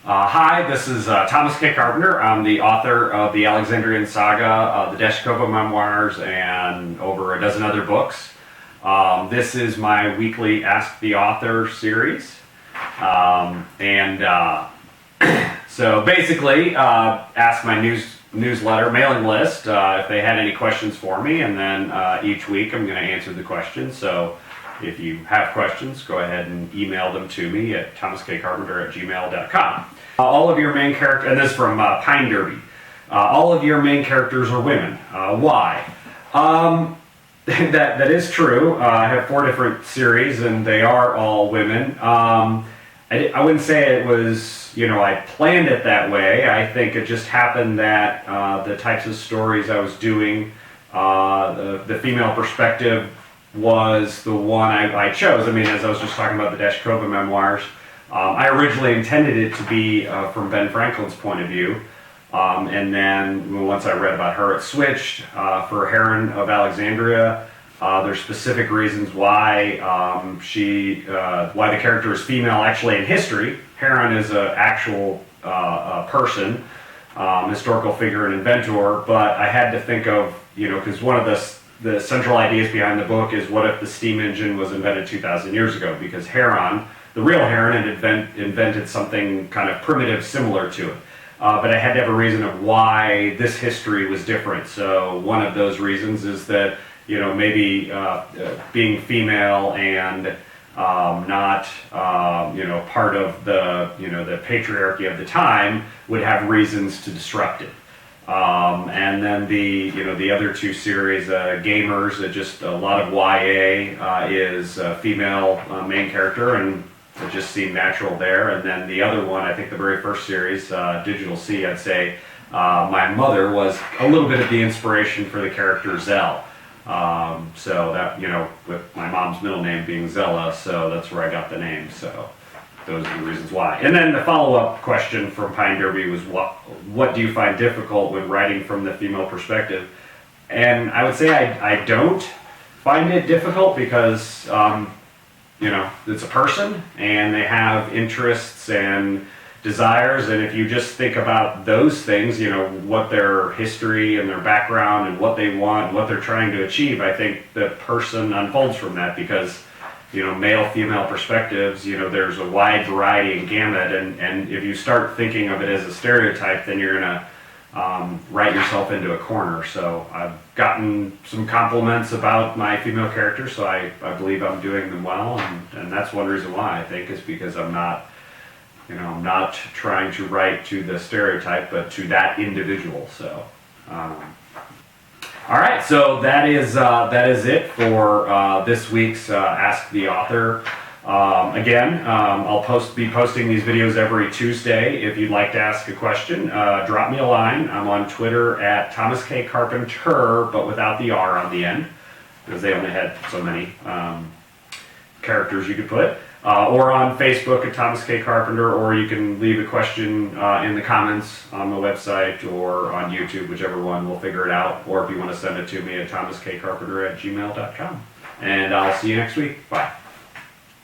Hi, this is Thomas K. Carpenter. I'm the author of the Alexandrian Saga, the Deshkova Memoirs, and over a dozen other books. This is my weekly Ask the Author series. So basically, ask my newsletter mailing list if they had any questions for me, and then each week I'm going to answer the questions. So if you have questions, go ahead and email them to me at thomaskcarpenter@gmail.com. All of your main characters, and this is from Pine Derby, all of your main characters are women. Why? That is true. I have 4 different series, and they are all women. I wouldn't say it was, I planned it that way. I think it just happened that the types of stories I was doing, the female perspective was the one I chose. I mean, as I was just talking about the Deshkova Memoirs, I originally intended it to be from Ben Franklin's point of view, and then once I read about her, it switched. For Heron of Alexandria, there's specific reasons why why the character is female actually in history. Heron is an actual person, historical figure and inventor, but I had to think of, because one of the central ideas behind the book is what if the steam engine was invented 2,000 years ago, because Heron, the real Heron, had invented something kind of primitive similar to it. But I had to have a reason of why this history was different. So one of those reasons is that, maybe being female and not, part of the patriarchy of the time would have reasons to disrupt it. And then the other 2 series, Gamers, just a lot of YA is a female main character, and it just seemed natural there. And then the other one, I think the very first series, Digital Sea, I'd say my mother was a little bit of the inspiration for the character Zell. So that, with my mom's middle name being Zella, so that's where I got the name. So those are the reasons why. And then the follow-up question from Pine Derby was, what do you find difficult when writing from the female perspective? And I would say I don't find it difficult because, it's a person and they have interests and desires, and if you just think about those things, what their history and their background and what they want, what they're trying to achieve, I think the person unfolds from that because, male-female perspectives, there's a wide variety and gamut, and if you start thinking of it as a stereotype, then you're going to write yourself into a corner. So I've gotten some compliments about my female characters, so I believe I'm doing them well, and that's one reason why, I think, is because I'm not trying to write to the stereotype, but to that individual. So, all right. So that is it for this week's Ask the Author. Again, I'll be posting these videos every Tuesday. If you'd like to ask a question, drop me a line. I'm on Twitter at Thomas K. Carpenter, but without the R on the end, because they only had so many characters you could put. Or on Facebook at Thomas K. Carpenter, or you can leave a question in the comments on the website or on YouTube, whichever one, we'll figure it out. Or if you want to send it to me at thomaskcarpenter@gmail.com. And I'll see you next week. Bye.